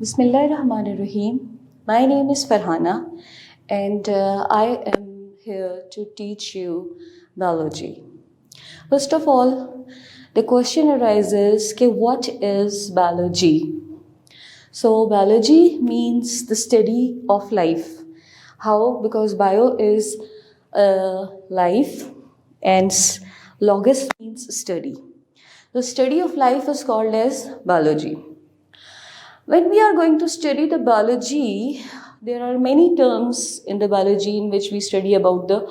Bismillahirrahmanirrahim. My name is Farhana and I am here to teach you biology. First of all, the question arises, what is biology? So biology means the study of life. How? Because bio is life and logos means study. The study of life is called as biology. When we are going to study the biology, there are many terms in the biology in which we study about the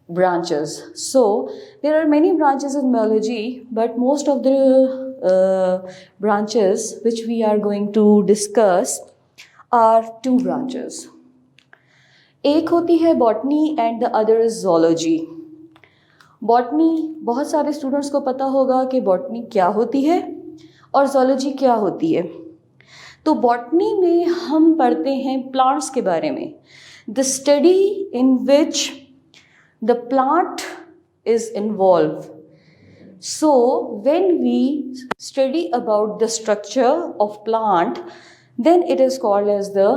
branches. So there are many branches in biology, but most of the branches which we are going to discuss are two branches. एक होती है botany and the other is zoology. Botany बहुत सारे students को पता होगा कि botany क्या होती है और zoology क्या होती है. तो बॉटनी में हम पढ़ते हैं प्लांट्स के बारे में. The study in which the plant is involve. So when we study about the structure of plant, then it is called as the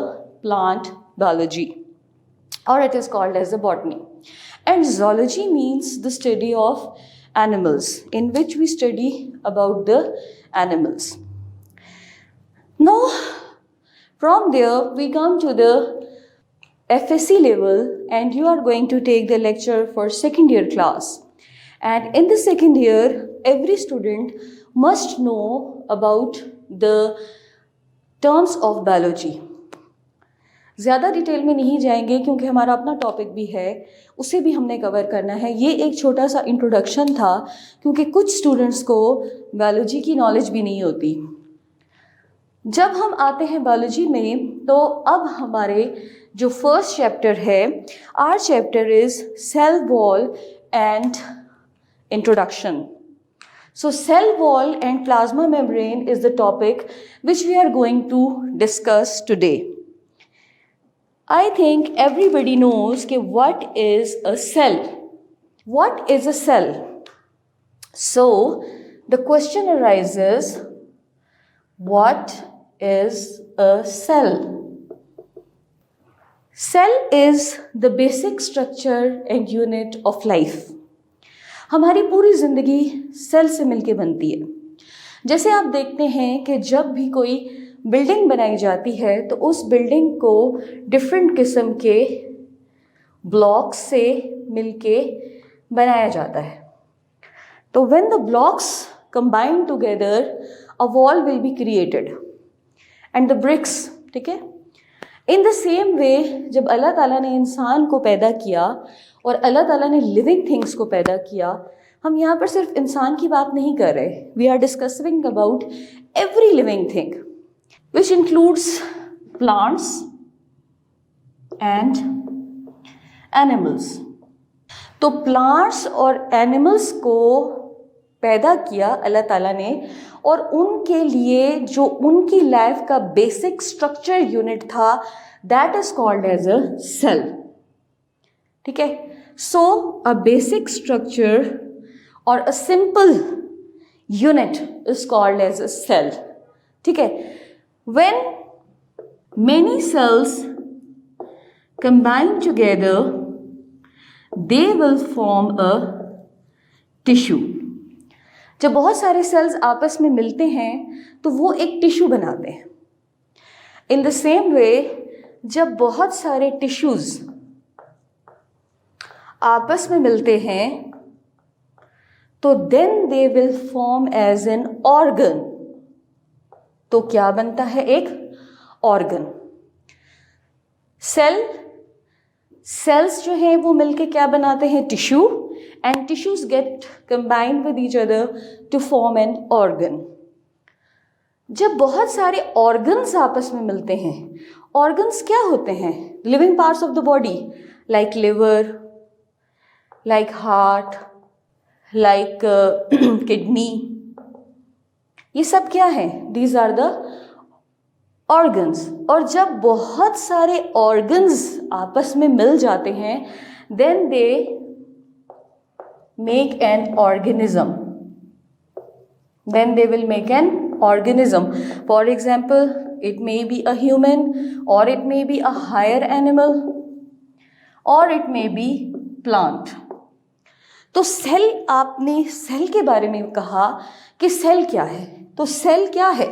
plant biology or it is called as the botany. And zoology means the study of animals, in which we study about the animals. Now, from there we come to the FSC level and you are going to take the lecture for second year class. And in the second year, every student must know about the terms of biology. ज़्यादा detail में नहीं जाएंगे क्योंकि हमारा अपना topic भी है, उसे भी हमने कवर करना है. ये एक छोटा सा इंट्रोडक्शन था क्योंकि कुछ स्टूडेंट्स को बायोलॉजी की नॉलेज भी नहीं होती. जब हम आते हैं बायोलॉजी में तो अब हमारे जो फर्स्ट चैप्टर है, our chapter is cell wall and introduction. So cell wall and plasma membrane is the topic which we are going to discuss today. I think everybody knows what is a cell. What is a cell? So the question arises, what is a cell? Cell is the basic structure and unit of life. हमारी पूरी ज़िंदगी cell से मिलके बनती है. जैसे आप देखते हैं कि जब भी कोई बिल्डिंग बनाई जाती है तो उस बिल्डिंग को डिफरेंट किस्म के ब्लॉक्स से मिलके बनाया जाता है. तो when the blocks combine together a wall will be created and the bricks. ठीक है. इन द सेम वे जब अल्लाह ताला ने इंसान को पैदा किया और अल्लाह ताला ने लिविंग थिंग्स को पैदा किया, हम यहाँ पर सिर्फ इंसान की बात नहीं कर रहे. We are discussing about every living thing which includes plants and animals. तो प्लांट्स और एनिमल्स को पैदा किया अल्लाह ताला ने और उनके लिए जो उनकी लाइफ का बेसिक स्ट्रक्चर यूनिट था, that is called as a cell. ठीक है. सो अ बेसिक स्ट्रक्चर और a simple unit is called as a cell. ठीक है. When many cells combine together they will form a tissue. जब बहुत सारे sales आपस में मिलते हैं तो वो एक टिश्यू बनाते हैं. इन द सेम वे जब बहुत सारे टिश्यूज आपस में मिलते हैं तो then they will form as an organ. तो क्या बनता है? एक ऑर्गन. सेल्स जो हैं वो मिलके क्या बनाते हैं? Tissue. And tissues get combined with each other to form an organ. जब बहुत सारे organs आपस में मिलते हैं, organs क्या होते हैं? Living parts of the body, like liver, like heart, like kidney. ये सब क्या है? These are the organs. और जब बहुत सारे organs आपस में मिल जाते हैं, then they make an organism. Then they will make an organism. For example, it may be a human, or it may be a higher animal, or it may be plant. तो cell, आपने cell के बारे में कहा कि cell क्या है, तो सेल क्या है?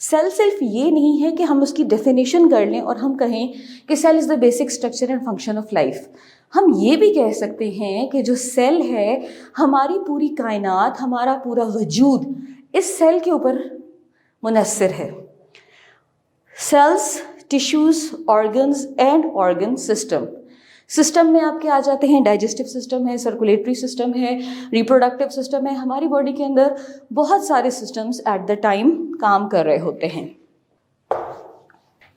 सेल सिर्फ ये नहीं है कि हम उसकी डेफिनेशन कर लें और हम कहें कि cell is the basic structure and function of life. हम ये भी कह सकते हैं कि जो सेल है, हमारी पूरी कायनात, हमारा पूरा वजूद इस सेल के ऊपर मुनस्सिर है। Cells, tissues, organs and organ system. System में आपके आ जाते हैं डाइजेस्टिव सिस्टम है, सर्कुलेटरी सिस्टम है, रिप्रोडक्टिव सिस्टम है। हमारी बॉडी के अंदर बहुत सारे सिस्टम्स एट द टाइम काम कर रहे होते हैं।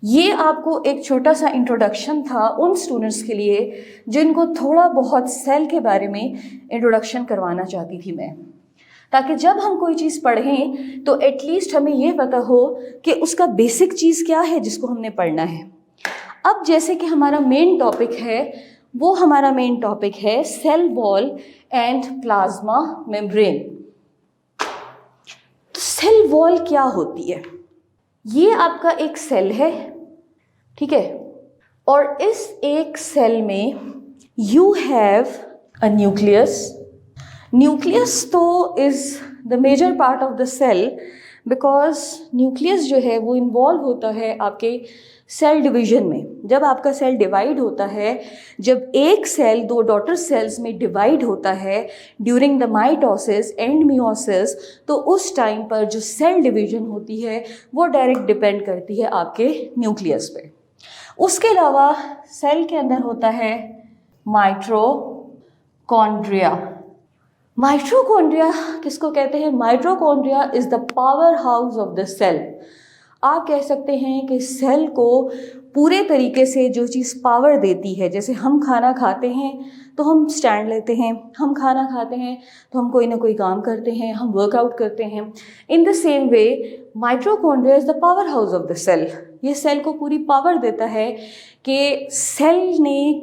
ये आपको एक छोटा सा इंट्रोडक्शन था उन स्टूडेंट्स के लिए जिनको थोड़ा बहुत सेल के बारे में इंट्रोडक्शन करवाना चाहती थी मैं, ताकि जब हम कोई चीज़ पढ़ें तो एटलीस्ट हमें ये पता हो कि उसका बेसिक चीज़ क्या है जिसको हमने पढ़ना है। अब जैसे कि हमारा मेन टॉपिक है, वो हमारा मेन टॉपिक है cell wall and plasma membrane. तो सेल वॉल क्या होती है? ये आपका एक सेल है, ठीक है, और इस एक सेल में you have a nucleus. Nucleus तो is the major part of the cell, because nucleus जो है वो इन्वॉल्व होता है आपके सेल डिवीजन में। जब आपका सेल डिवाइड होता है, जब एक सेल दो डॉटर सेल्स में डिवाइड होता है during the mitosis and meiosis, तो उस टाइम पर जो सेल डिवीजन होती है वो डायरेक्ट डिपेंड करती है आपके न्यूक्लियस पे। उसके अलावा सेल के अंदर होता है माइटोकॉन्ड्रिया। माइटोकॉन्ड्रिया किसको कहते हैं? Mitochondria is the power house of the cell. आप कह सकते हैं कि सेल को पूरे तरीके से जो चीज़ पावर देती है, जैसे हम खाना खाते हैं तो हम स्टैंड लेते हैं, हम खाना खाते हैं तो हम कोई ना कोई काम करते हैं, हम वर्कआउट करते हैं। In the same way mitochondria is the power house of the cell. ये सेल को पूरी पावर देता है कि सेल ने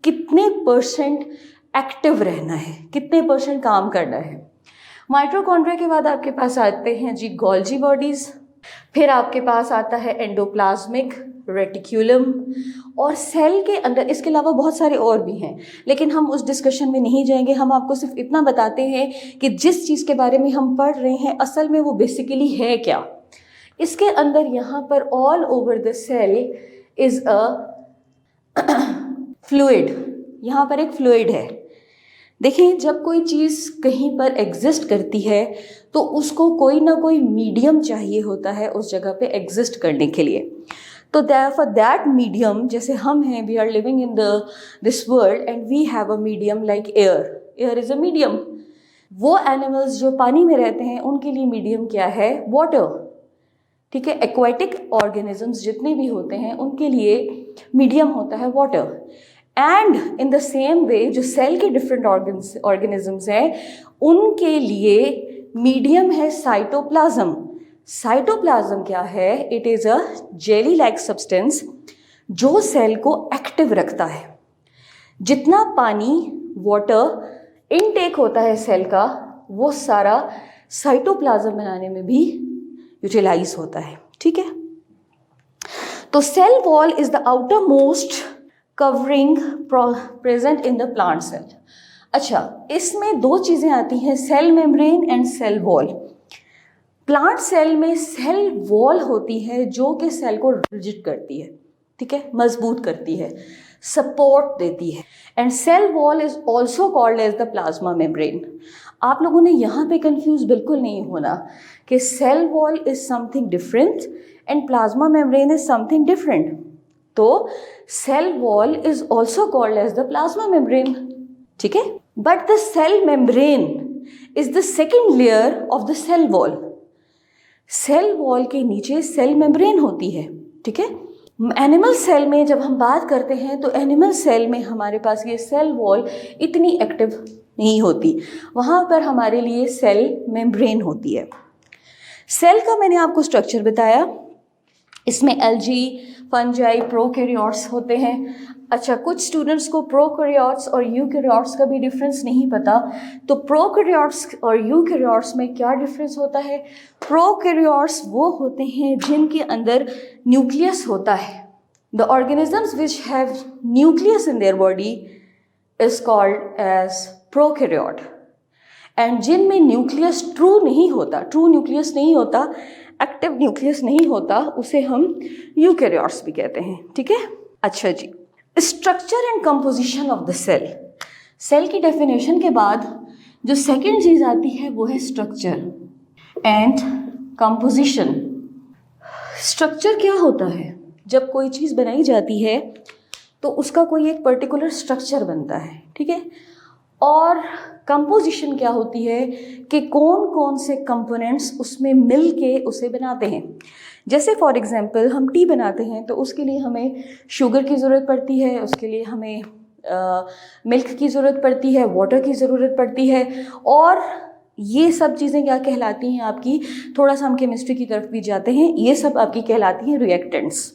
कितने परसेंट एक्टिव रहना है, कितने परसेंट काम करना है। माइटोकॉन्ड्रिया के बाद आपके पास आते हैं जी गोल्जी बॉडीज़, फिर आपके पास आता है एंडोप्लाज्मिक रेटिक्यूलम, और सेल के अंदर इसके अलावा बहुत सारे और भी हैं, लेकिन हम उस डिस्कशन में नहीं जाएंगे। हम आपको सिर्फ इतना बताते हैं कि जिस चीज़ के बारे में हम पढ़ रहे हैं असल में वो बेसिकली है क्या। इसके अंदर यहाँ पर all over the cell is a fluid. यहाँ पर एक फ्लूइड है। देखिए, जब कोई चीज़ कहीं पर एग्जिस्ट करती है तो उसको कोई ना कोई मीडियम चाहिए होता है उस जगह पे एग्जिस्ट करने के लिए। तो फॉर दैट मीडियम, जैसे हम हैं, we are living in this world and we have a medium like air. Air is a medium. वो एनिमल्स जो पानी में रहते हैं उनके लिए मीडियम क्या है? वाटर, ठीक है। एक्वाटिक ऑर्गेनिजम्स जितने भी होते हैं उनके लिए मीडियम होता है water. And in the same वे जो सेल के डिफरेंट ऑर्गेनिजम्स हैं उनके लिए मीडियम है साइटोप्लाज्म। साइटोप्लाज्म क्या है? It is a jelly like substance जो सेल को एक्टिव रखता है। जितना पानी, वाटर इनटेक होता है सेल का, वो सारा साइटोप्लाज्म बनाने में भी यूटिलाइज होता है, ठीक है। तो cell wall is the outermost covering present in the plant cell. अच्छा, इसमें दो चीज़ें आती हैं, cell membrane and cell wall. Plant cell में सेल वॉल होती है जो कि सेल को रिजिड करती है, ठीक है, मजबूत करती है, सपोर्ट देती है। And cell wall is also called as the plasma membrane. आप लोगों ने यहाँ पे कंफ्यूज बिल्कुल नहीं होना कि cell wall is something different and plasma membrane is something different. तो cell wall is also called as the plasma membrane, ठीक है। But the cell membrane is the second layer of the cell wall. Cell wall के नीचे cell membrane होती है, ठीक है। Animal cell में जब हम बात करते हैं तो एनिमल सेल में हमारे पास ये सेल वॉल इतनी एक्टिव नहीं होती, वहाँ पर हमारे लिए सेल मेम्ब्रेन होती है। सेल का मैंने आपको स्ट्रक्चर बताया। इसमें एल्गी, फंजाई, प्रोकैरियोट्स होते हैं। अच्छा, कुछ स्टूडेंट्स को प्रोकैरियोट्स और यूकैरियोट्स का भी डिफरेंस नहीं पता, तो प्रोकैरियोट्स और यूकैरियोट्स में क्या डिफरेंस होता है? प्रोकैरियोट्स वो होते हैं जिनके अंदर न्यूक्लियस होता है। The organisms which have nucleus in their body is called as prokaryote. एंड जिनमें न्यूक्लियस ट्रू न्यूक्लियस नहीं होता, एक्टिव न्यूक्लियस नहीं होता, उसे हम यूकैरियोट्स भी कहते हैं। ठीक है। अच्छा जी, structure and composition of the cell. Cell की डेफिनेशन के बाद जो सेकंड चीज आती है वो है स्ट्रक्चर एंड कंपोजिशन। स्ट्रक्चर क्या होता है? जब कोई चीज बनाई जाती है तो उसका कोई एक पर्टिकुलर स्ट्रक्चर बनता है। ठीक है। और कंपोजिशन क्या होती है कि कौन कौन से कंपोनेंट्स उसमें मिल के उसे बनाते हैं। जैसे फॉर एग्जांपल हम टी बनाते हैं तो उसके लिए हमें शुगर की ज़रूरत पड़ती है, उसके लिए हमें मिल्क की ज़रूरत पड़ती है, वाटर की ज़रूरत पड़ती है, और ये सब चीज़ें क्या कहलाती हैं आपकी, थोड़ा सा हम केमिस्ट्री की तरफ भी जाते हैं, ये सब आपकी कहलाती हैं रिएक्टेंट्स।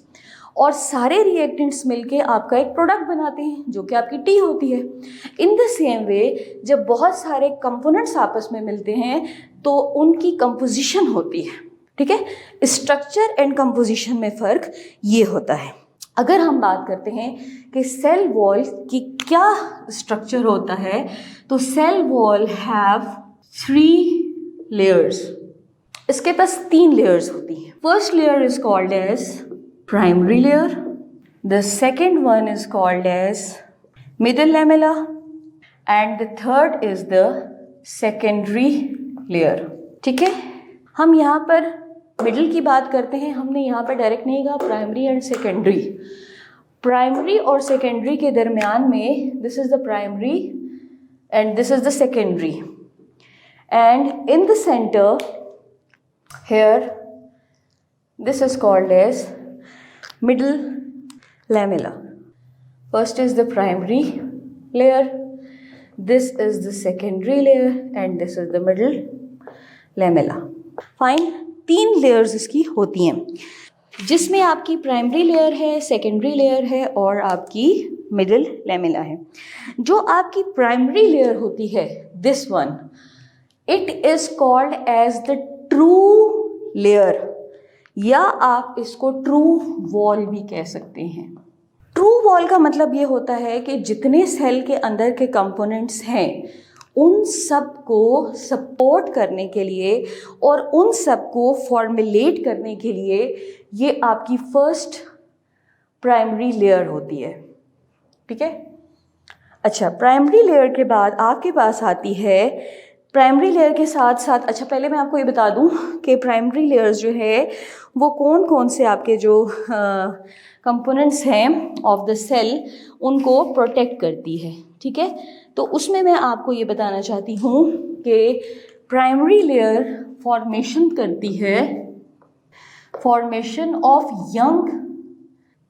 और सारे रिएक्टेंट्स मिलके आपका एक प्रोडक्ट बनाते हैं जो कि आपकी टी होती है। इन द सेम वे जब बहुत सारे कंपोनेंट्स आपस में मिलते हैं तो उनकी कंपोजिशन होती है। ठीक है। स्ट्रक्चर एंड कंपोजिशन में फ़र्क ये होता है। अगर हम बात करते हैं कि सेल वॉल की क्या स्ट्रक्चर होता है, तो सेल वॉल हैव 3 लेयर्स। इसके पास 3 लेयर्स होती हैं। First layer is called as primary layer, the second one is called as middle lamella, and the third is the secondary layer। ठीक है। हम यहाँ पर मिडिल की बात करते हैं, हमने यहाँ पर डायरेक्ट नहीं कहा प्राइमरी एंड सेकेंडरी। प्राइमरी और सेकेंडरी के दरमियान में this is the primary and this is the secondary, and in the centre here this is called as middle lamella. First is the primary layer, this is the secondary layer, and this is the middle lamella. Fine, 3 layers इसकी होती हैं, जिसमें आपकी primary layer है, secondary layer है और आपकी middle lamella है। जो आपकी प्राइमरी लेयर होती है, this one, it is called as the true layer, या आप इसको ट्रू वॉल भी कह सकते हैं। ट्रू वॉल का मतलब ये होता है कि जितने सेल के अंदर के कंपोनेंट्स हैं उन सब को सपोर्ट करने के लिए और उन सब को फॉर्मुलेट करने के लिए ये आपकी फर्स्ट प्राइमरी लेयर होती है। ठीक है। अच्छा, प्राइमरी लेयर के बाद आपके पास आती है प्राइमरी लेयर के साथ साथ, अच्छा पहले मैं आपको ये बता दूं कि प्राइमरी लेयर्स जो है वो कौन कौन से आपके जो कंपोनेंट्स हैं ऑफ द सेल उनको प्रोटेक्ट करती है। ठीक है। तो उसमें मैं आपको ये बताना चाहती हूँ कि प्राइमरी लेयर फॉर्मेशन करती है formation of young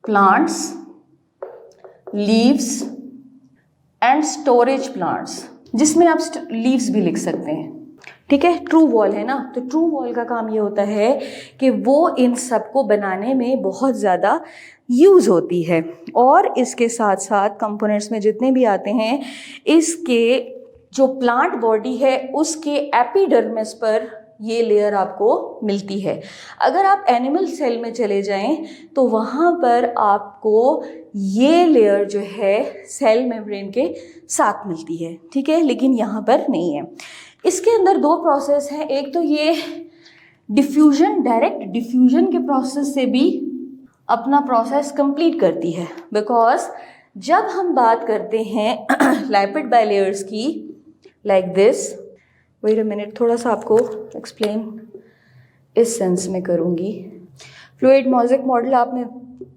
plants, leaves and storage plants, जिसमें आप लीव्स भी लिख सकते हैं। ठीक है। ट्रू वॉल है ना, तो ट्रू वॉल का काम ये होता है कि वो इन सब को बनाने में बहुत ज़्यादा यूज़ होती है। और इसके साथ साथ कंपोनेंट्स में जितने भी आते हैं, इसके जो प्लांट बॉडी है उसके एपिडर्मिस पर ये लेयर आपको मिलती है। अगर आप एनिमल सेल में चले जाएं तो वहाँ पर आपको ये लेयर जो है सेल मेम्ब्रेन के साथ मिलती है। ठीक है। लेकिन यहाँ पर नहीं है। इसके अंदर 2 प्रोसेस हैं। एक तो ये डिफ्यूजन, डायरेक्ट डिफ्यूजन के प्रोसेस से भी अपना प्रोसेस कंप्लीट करती है, बिकॉज जब हम बात करते हैं लाइपिड बाइलेयर्स की, like this, wait a minute, थोड़ा सा आपको एक्सप्लेन इस सेंस में करूँगी। फ्लूइड मोज़ेक मॉडल आपने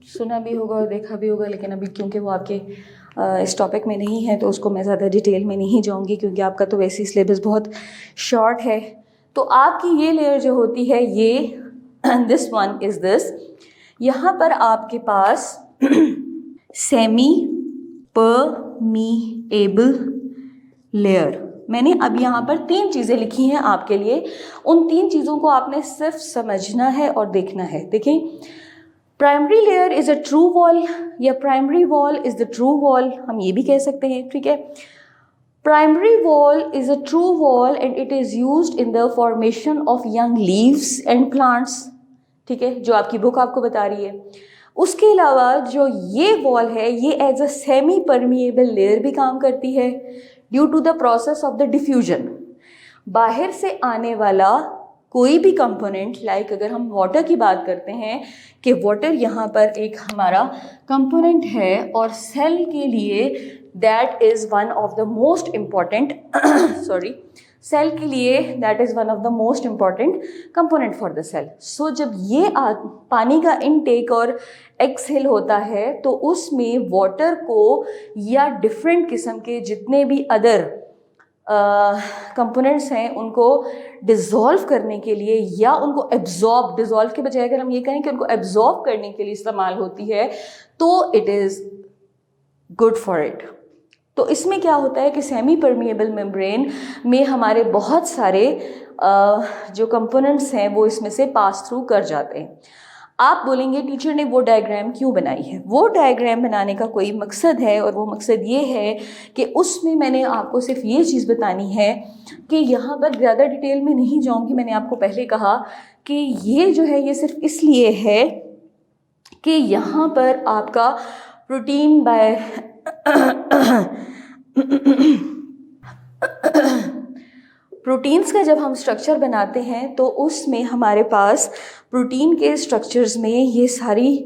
सुना भी होगा और देखा भी होगा, लेकिन अभी क्योंकि वो आपके इस टॉपिक में नहीं है तो उसको मैं ज़्यादा डिटेल में नहीं जाऊँगी, क्योंकि आपका तो वैसे ही सिलेबस बहुत शॉर्ट है। तो आपकी ये लेयर जो होती है, ये दिस वन इज़ दिस, यहाँ पर आपके पास सेमी परमीएबल लेयर। मैंने अब यहाँ पर 3 चीज़ें लिखी हैं आपके लिए, उन 3 चीज़ों को आपने सिर्फ समझना है और देखना है। देखें, primary layer is a true wall या primary wall is the true wall, हम ये भी कह सकते हैं, ठीक है। Primary wall is a true wall and it is used in the formation of young leaves and plants, ठीक है, जो आपकी बुक आपको बता रही है। उसके अलावा जो ये वॉल है ये as a semi permeable layer भी काम करती है due to the process of the diffusion. बाहर से आने वाला कोई भी कंपोनेंट, लाइक अगर हम वाटर की बात करते हैं कि वाटर यहाँ पर एक हमारा कंपोनेंट है और सेल के लिए that is one of the most important sorry cell के लिए that is one of the most important component for the cell. So जब ये पानी का इनटेक और एक्सहेल होता है तो उसमें वाटर को या डिफरेंट किस्म के जितने भी अदर कंपोनेंट्स हैं उनको डिज़ोल्व करने के लिए या उनको एब्जॉर्ब, डिज़ोल्व के बजाय अगर हम ये कहें कि उनको एब्जॉर्ब करने के लिए इस्तेमाल होती है तो it is good for it. तो इसमें क्या होता है कि सेमी परमिएबल मेम्ब्रेन में हमारे बहुत सारे जो कंपोनेंट्स हैं वो इसमें से पास थ्रू कर जाते हैं। आप बोलेंगे टीचर ने वो डायग्राम क्यों बनाई है? वो डायग्राम बनाने का कोई मकसद है और वो मकसद ये है कि उसमें मैंने आपको सिर्फ ये चीज़ बतानी है कि यहाँ पर ज़्यादा डिटेल में नहीं जाऊँगी। मैंने आपको पहले कहा कि ये जो है ये सिर्फ इसलिए है कि यहाँ पर आपका प्रोटीन बाय प्रोटीन्स का जब हम स्ट्रक्चर बनाते हैं तो उसमें हमारे पास प्रोटीन के स्ट्रक्चर्स में ये सारी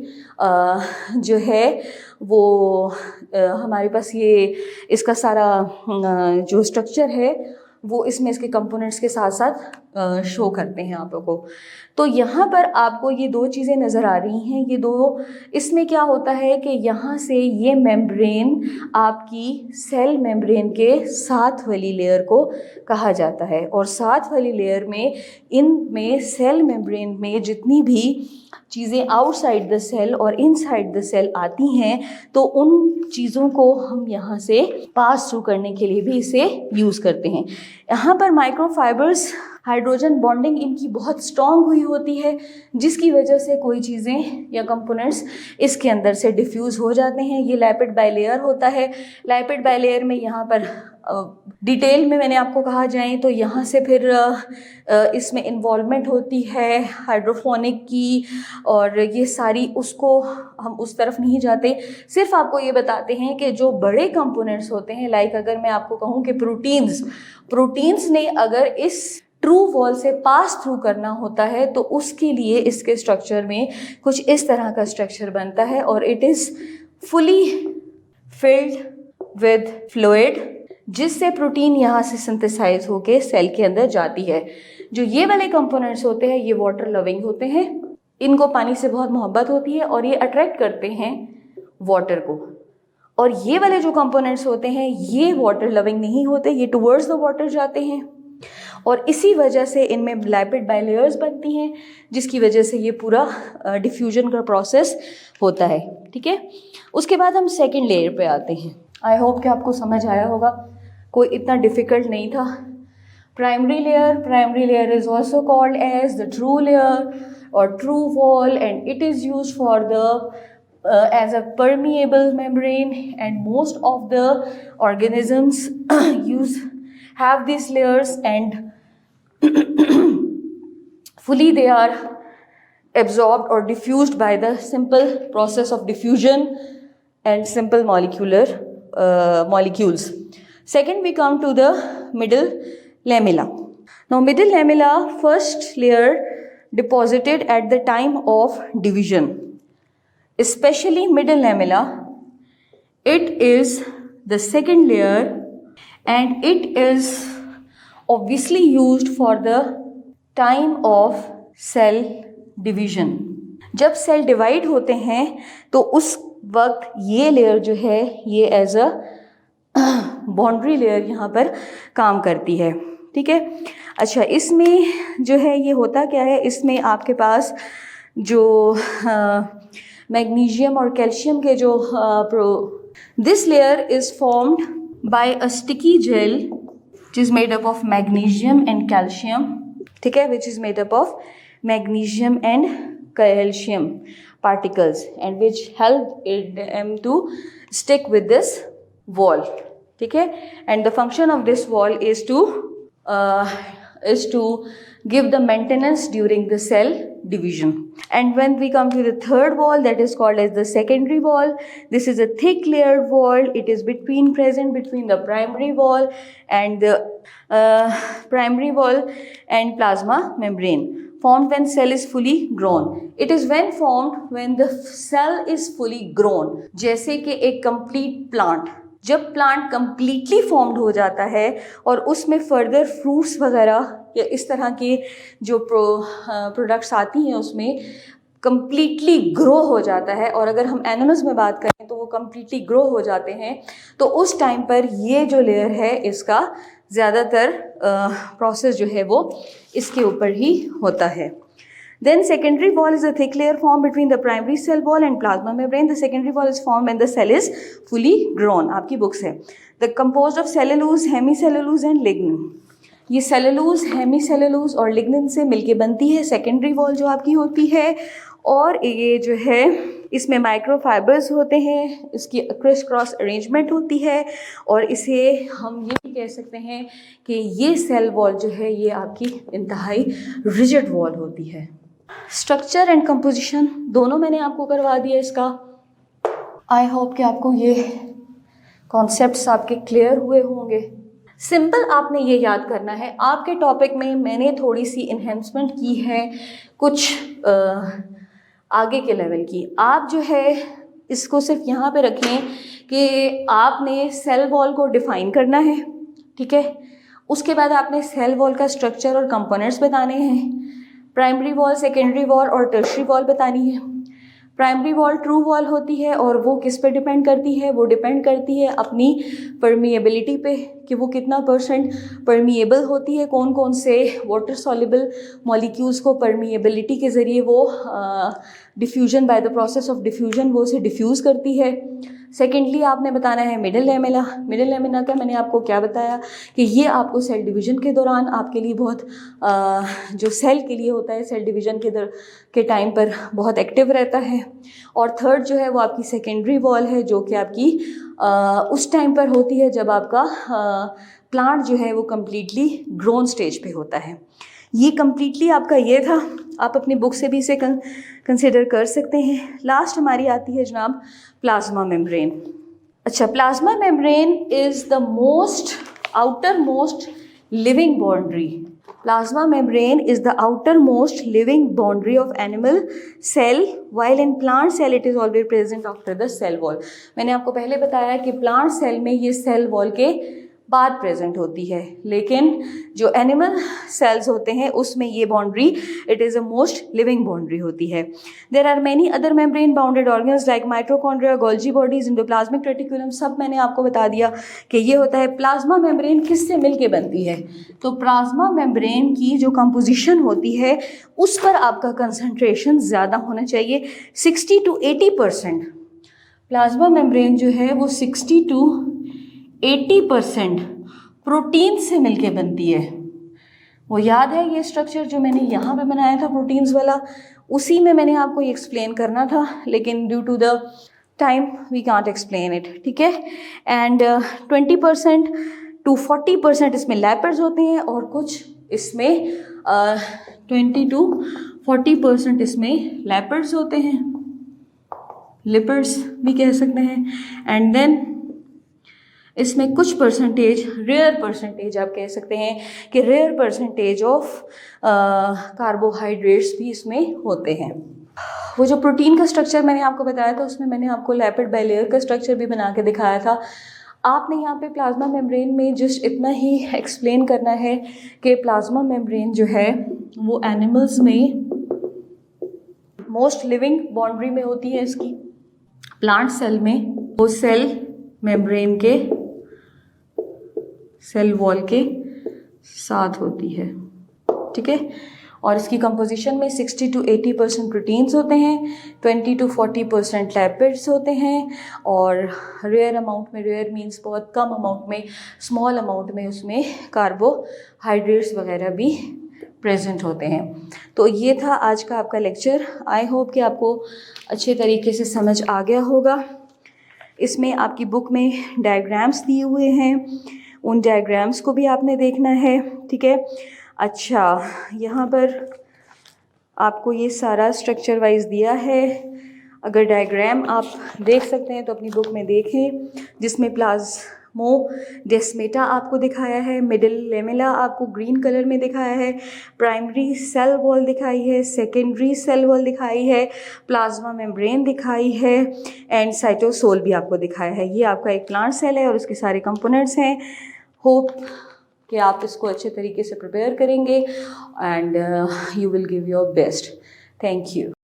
जो है वो हमारे पास ये इसका सारा जो स्ट्रक्चर है वो इसमें इसके कंपोनेंट्स के साथ साथ शो करते हैं आप लोगों को। तो यहाँ पर आपको ये दो चीज़ें नज़र आ रही हैं। ये दो, इसमें क्या होता है कि यहाँ से ये मेम्ब्रेन आपकी सेल मेम्ब्रेन के साथ वाली लेयर को कहा जाता है और साथ वाली लेयर में इनमें सेल मेम्ब्रेन में जितनी भी चीज़ें आउटसाइड द सेल और इनसाइड द सेल आती हैं तो उन चीज़ों को हम यहाँ से पास थ्रू करने के लिए भी इसे यूज़ करते हैं। यहाँ पर माइक्रोफाइबर्स हाइड्रोजन बॉन्डिंग इनकी बहुत स्ट्रॉन्ग हुई होती है जिसकी वजह से कोई चीज़ें या कंपोनेंट्स इसके अंदर से डिफ्यूज़ हो जाते हैं। ये लैपिड बाइलेयर होता है। लैपिड बाइलेयर में यहाँ पर डिटेल में मैंने आपको कहा जाए तो यहाँ से फिर इसमें इन्वॉल्वमेंट होती है हाइड्रोफोनिक की और ये सारी, उसको हम उस तरफ नहीं जाते, सिर्फ आपको ये बताते हैं कि जो बड़े कंपोनेंट्स होते हैं, लाइक अगर मैं आपको कहूँ कि प्रोटीन्स ने अगर इस ट्रू वॉल से पास थ्रू करना होता है तो उसके लिए इसके स्ट्रक्चर में कुछ इस तरह का स्ट्रक्चर बनता है और it is fully filled with fluid जिससे प्रोटीन यहाँ से सिंथेसाइज होके सेल के अंदर जाती है। जो ये वाले कंपोनेंट्स होते हैं ये वाटर लविंग होते हैं, इनको पानी से बहुत मोहब्बत होती है और ये अट्रैक्ट करते हैं वाटर को। और ये वाले जो कंपोनेंट्स होते हैं ये वाटर लविंग नहीं होते, ये टुवर्ड्स द वाटर जाते हैं और इसी वजह से इनमें लैपिड बाइलेयर्स बनती हैं जिसकी वजह से ये पूरा डिफ्यूजन का प्रोसेस होता है। ठीक है, उसके बाद हम सेकेंड लेयर पे आते हैं। आई होप कि आपको समझ आया होगा, कोई इतना डिफ़िकल्ट नहीं था। Primary layer is also called as the true layer or true wall and it is used for the as a permeable membrane and most of the organisms have these layers and fully they are absorbed or diffused by the simple process of diffusion and simple molecules. Second, we come to the middle lamella. Now middle lamella, first layer deposited at the time of division. Especially middle lamella, it is the second layer and it is obviously used for the time of cell division. जब cell divide होते हैं तो उस वक्त ये layer जो है ये एज अ बाउंड्री लेयर यहाँ पर काम करती है। ठीक है, अच्छा इसमें जो है ये होता क्या है, इसमें आपके पास जो मैग्नीशियम और कैल्शियम के जो this layer is formed by a sticky gel which is made up of magnesium and calcium. ठीक है, which is made up of magnesium and calcium. particles and which help them to stick with this wall. ठीक है, and the function of this wall is to give the maintenance during the cell division. And when we come to the third wall, that is called as the secondary wall. This is a thick layered wall. It is present between the primary wall and plasma membrane, formed when cell is fully grown. It is when formed when the cell is fully grown. जैसे कि एक complete plant, जब plant completely formed हो जाता है और उसमें further fruits वगैरह या इस तरह के जो प्रोडक्ट्स आती हैं उसमें कम्प्लीटली ग्रो हो जाता है, और अगर हम एनिमल्स में बात करें तो वो कम्प्लीटली ग्रो हो जाते हैं, तो उस टाइम पर ये जो लेयर है इसका ज़्यादातर प्रोसेस जो है वो इसके ऊपर ही होता है. Then secondary wall is a thick layer formed between the primary cell wall and plasma membrane. The secondary wall is formed when the cell is fully grown. आपकी बुक्स है. The composed of cellulose, hemicellulose and lignin. ये cellulose, hemicellulose और lignin से मिलके बनती है secondary wall जो आपकी होती है. और ये जो है इसमें माइक्रोफाइबर्स होते हैं, इसकी क्रिस क्रॉस अरेंजमेंट होती है, और इसे हम ये भी कह सकते हैं कि ये सेल वॉल जो है ये आपकी इंतहाई रिजिड वॉल होती है. स्ट्रक्चर एंड कंपोजिशन दोनों मैंने आपको करवा दिया इसका. आई होप कि आपको ये कॉन्सेप्ट्स आपके क्लियर हुए होंगे. सिंपल आपने ये याद करना है, आपके टॉपिक में मैंने थोड़ी सी इन्हेंसमेंट की है कुछ आगे के लेवल की. आप जो है इसको सिर्फ यहाँ पे रखें कि आपने सेल वॉल को डिफ़ाइन करना है, ठीक है. उसके बाद आपने सेल वॉल का स्ट्रक्चर और कंपोनेंट्स बताने हैं. प्राइमरी वॉल, सेकेंडरी वॉल और टर्शरी वॉल बतानी है. प्राइमरी वॉल ट्रू वॉल होती है और वो किस पे डिपेंड करती है? वो डिपेंड करती है अपनी परमिएबिलिटी पे कि वो कितना परसेंट परमिएबल होती है, कौन कौन से वाटर सॉल्युबल मॉलिक्यूल्स को परमिएबिलिटी के ज़रिए वो diffusion, by the process of diffusion वो उसे डिफ्यूज़ करती है. सेकेंडली आपने बताना है मिडिल लैमेला. मिडिल लैमेला का मैंने आपको क्या बताया कि ये आपको सेल डिवीजन के दौरान आपके लिए बहुत जो सेल के लिए होता है सेल डिवीजन के टाइम पर बहुत एक्टिव रहता है. और थर्ड जो है वो आपकी सेकेंडरी वॉल है जो कि आपकी उस टाइम पर होती है जब आपका प्लांट जो है वो कम्प्लीटली ग्रोन स्टेज पे होता है. ये कम्प्लीटली आपका ये था, आप अपनी बुक से भी इसे कंसिडर कर सकते हैं. लास्ट हमारी आती है जनाब प्लाज्मा मेम्ब्रेन. अच्छा, plasma membrane is the outer most living boundary. Plasma membrane is the outermost living boundary of animal cell, while in plant cell it is always present after the cell wall. मैंने आपको पहले बताया कि plant cell में ये cell wall के बाद present होती है, लेकिन जो एनिमल सेल्स होते हैं उसमें ये boundary it is a most living boundary होती है. There are many other membrane bounded organs like mitochondria, Golgi bodies, endoplasmic reticulum. सब मैंने आपको बता दिया कि ये होता है. प्लाज्मा मेम्ब्रेन किससे मिलके बनती है? तो प्लाज्मा मेम्ब्रेन की जो कंपोजिशन होती है उस पर आपका कंसंट्रेशन ज़्यादा होना चाहिए. 60 to 80% प्लाज्मा मेम्ब्रेन जो है वो 60 to 80% प्रोटीन से मिलके बनती है. वो याद है ये स्ट्रक्चर जो मैंने यहाँ पे बनाया था प्रोटीन्स वाला, उसी में मैंने आपको ये एक्सप्लेन करना था, लेकिन due to the time we can't explain it. ठीक है. एंड 20% to 40% इसमें लैपर्स होते हैं और कुछ इसमें 20 to 40% इसमें लैपर्स होते हैं, लिपर्स भी कह सकते हैं. एंड देन इसमें कुछ परसेंटेज, रेयर परसेंटेज आप कह सकते हैं कि रेयर परसेंटेज ऑफ कार्बोहाइड्रेट्स भी इसमें होते हैं. वो जो प्रोटीन का स्ट्रक्चर मैंने आपको बताया था उसमें मैंने आपको लैपिड बाइलेयर का स्ट्रक्चर भी बना के दिखाया था. आपने यहाँ पे प्लाज्मा मेम्ब्रेन में जस्ट इतना ही एक्सप्लेन करना है कि प्लाज्मा मेम्ब्रेन जो है वो एनिमल्स में मोस्ट लिविंग बाउंड्री में होती है इसकी. प्लांट सेल में वो सेल मेम्ब्रेन के सेल वॉल के साथ होती है. ठीक है. और इसकी कंपोजिशन में 60 to 80% प्रोटीन्स होते हैं, 20 to 40% लैपिड्स होते हैं, और रेयर अमाउंट में, रेयर मीन्स बहुत कम अमाउंट में, स्मॉल अमाउंट में उसमें कार्बोहाइड्रेट्स वगैरह भी प्रेजेंट होते हैं। तो ये था आज का आपका लेक्चर। आई होप कि आपको अच्छे तरीके से समझ आ गया होगा। इसमें आपकी बुक में डायग्राम्स दिए हुए हैं, उन डायग्राम्स को भी आपने देखना है, ठीक है। अच्छा, यहाँ पर आपको ये सारा स्ट्रक्चर वाइज दिया है। अगर डायग्राम आप देख सकते हैं तो अपनी बुक में देखें, जिसमें प्लाज्मोडेस्माटा आपको दिखाया है, मिडिल लेमेला आपको ग्रीन कलर में दिखाया है, प्राइमरी सेल वॉल दिखाई है, सेकेंडरी सेल वॉल दिखाई है, प्लाज्मा मेम्ब्रेन दिखाई है एंड साइटोसोल भी आपको दिखाया है। ये आपका एक प्लांट सेल है और उसके सारे कंपोनेंट्स हैं। होप कि आप इसको अच्छे तरीके से प्रिपेयर करेंगे and you will give your best. Thank you.